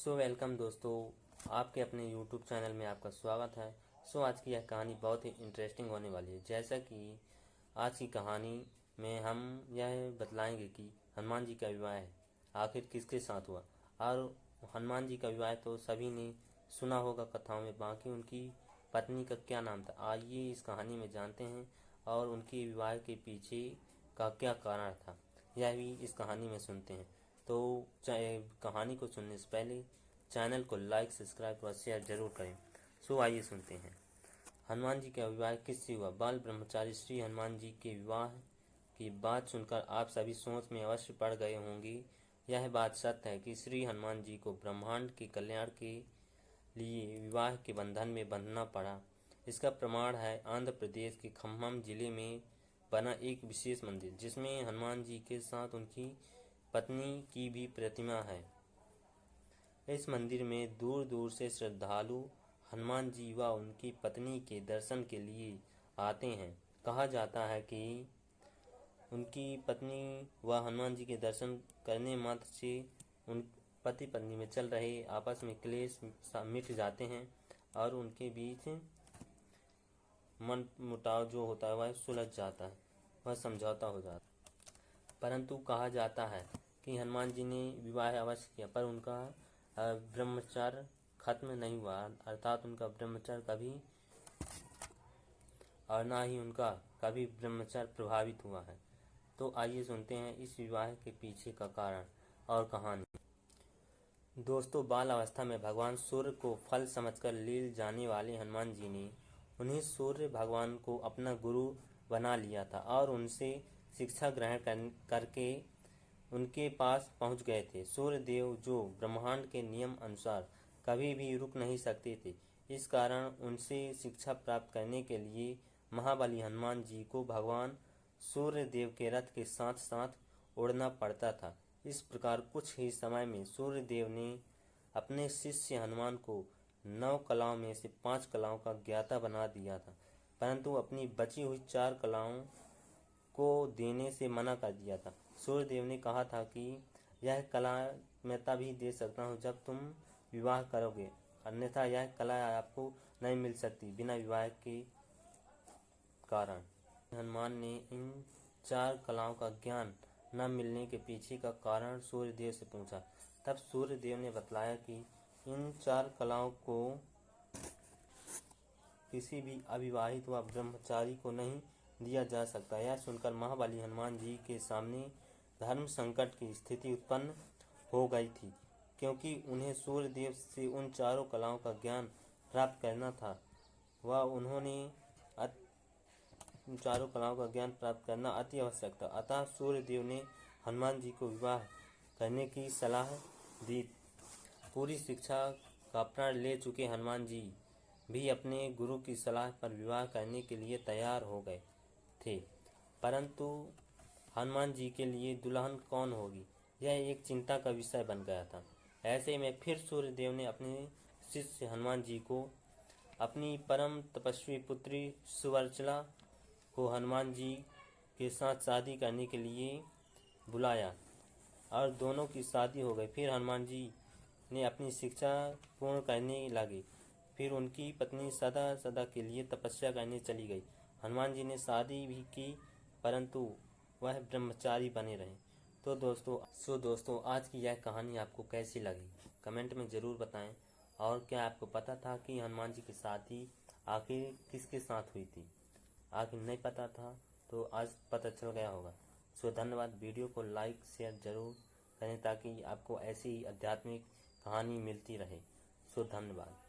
Welcome दोस्तों, आपके अपने यूट्यूब चैनल में आपका स्वागत है। आज की यह कहानी बहुत ही इंटरेस्टिंग होने वाली है। जैसा कि आज की कहानी में हम यह बतलाएंगे कि हनुमान जी का विवाह आखिर किसके साथ हुआ। और हनुमान जी का विवाह तो सभी ने सुना होगा कथाओं में, बाकी उनकी पत्नी का क्या नाम था, आइए इस कहानी में जानते हैं और उनके विवाह के पीछे का क्या कारण था, यह भी इस कहानी में सुनते हैं। तो कहानी को सुनने से पहले चैनल को लाइक, सब्सक्राइब और शेयर जरूर करें। आइए सुनते हैं। हनुमान जी का विवाह किससे हुआ। बाल ब्रह्मचारी श्री हनुमान जी के विवाह की बात सुनकर आप सभी सोच में अवश्य पड़ गए होंगे। यह बात सत्य है कि श्री हनुमान जी को ब्रह्मांड के कल्याण के लिए विवाह के बंधन में बंधना पड़ा। इसका प्रमाण है आंध्र प्रदेश के खम्मम जिले में बना एक विशेष मंदिर, जिसमें हनुमान जी के साथ उनकी पत्नी की भी प्रतिमा है। इस मंदिर में दूर दूर से श्रद्धालु हनुमान जी व उनकी पत्नी के दर्शन के लिए आते हैं। कहा जाता है कि उनकी पत्नी व हनुमान जी के दर्शन करने मात्र से उन पति पत्नी में चल रहे आपस में क्लेश मिट जाते हैं और उनके बीच मन मुटाव जो होता है वह सुलझ जाता है, वह समझौता हो जाता है। परंतु कहा जाता है कि हनुमान जी ने विवाह अवश्य किया, पर उनका ब्रह्मचर्य खत्म नहीं हुआ, अर्थात उनका ब्रह्मचर्य कभी और ना ही उनका कभी ब्रह्मचर्य प्रभावित हुआ है। तो आइए सुनते हैं इस विवाह के पीछे का कारण और कहानी। दोस्तों, बाल अवस्था में भगवान सूर्य को फल समझकर लील जाने वाले हनुमान जी ने उन्हें सूर्य भगवान को अपना गुरु बना लिया था और उनसे शिक्षा ग्रहण करके उनके पास पहुंच गए थे। सूर्य देव जो ब्रह्मांड के नियम अनुसार कभी भी रुक नहीं सकते थे, इस कारण उनसे शिक्षा प्राप्त करने के लिए महाबली हनुमान जी को भगवान सूर्य देव के रथ के साथ साथ उड़ना पड़ता था। इस प्रकार कुछ ही समय में सूर्य देव ने अपने शिष्य हनुमान को 9 कलाओं में से 5 कलाओं का ज्ञाता बना दिया था, परंतु अपनी बची हुई 4 कलाओं को देने से मना कर दिया था। सूर्य देव ने कहा था कि यह कला मैं तभी दे सकता हूँ जब तुम विवाह करोगे, अन्यथा यह कला आपको नहीं मिल सकती बिना विवाह के कारण। हनुमान ने इन 4 कलाओं का ज्ञान न मिलने के पीछे का कारण सूर्य देव से पूछा। तब सूर्य देव ने बतलाया कि इन 4 कलाओं को किसी भी अविवाहित व ब्रह्मचारी को नहीं दिया जा सकता। यह सुनकर महाबली हनुमान जी के सामने धर्म संकट की स्थिति उत्पन्न हो गई थी, क्योंकि उन्हें सूर्य देव से उन 4 कलाओं का ज्ञान प्राप्त करना था व उन्होंने उन 4 कलाओं का ज्ञान प्राप्त करना अति आवश्यक था। अतः सूर्य देव ने हनुमान जी को विवाह करने की सलाह दी। पूरी शिक्षा का प्रण ले चुके हनुमान जी भी अपने गुरु की सलाह पर विवाह करने के लिए तैयार हो गए थे, परंतु हनुमान जी के लिए दुल्हन कौन होगी, यह एक चिंता का विषय बन गया था। ऐसे में फिर सूर्य देव ने अपने शिष्य हनुमान जी को अपनी परम तपस्वी पुत्री सुवर्चला को हनुमान जी के साथ शादी करने के लिए बुलाया और दोनों की शादी हो गई। फिर हनुमान जी ने अपनी शिक्षा पूर्ण करने लगे। फिर उनकी पत्नी सदा सदा के लिए तपस्या करने चली गई। हनुमान जी ने शादी भी की, परंतु वह ब्रह्मचारी बने रहे। तो दोस्तों आज की यह कहानी आपको कैसी लगी, कमेंट में ज़रूर बताएं। और क्या आपको पता था कि हनुमान जी की शादी आखिर किसके साथ हुई थी? आखिर नहीं पता था तो आज पता चल गया होगा। धन्यवाद। वीडियो को लाइक शेयर जरूर करें ताकि आपको ऐसी ही आध्यात्मिक कहानी मिलती रहे। धन्यवाद।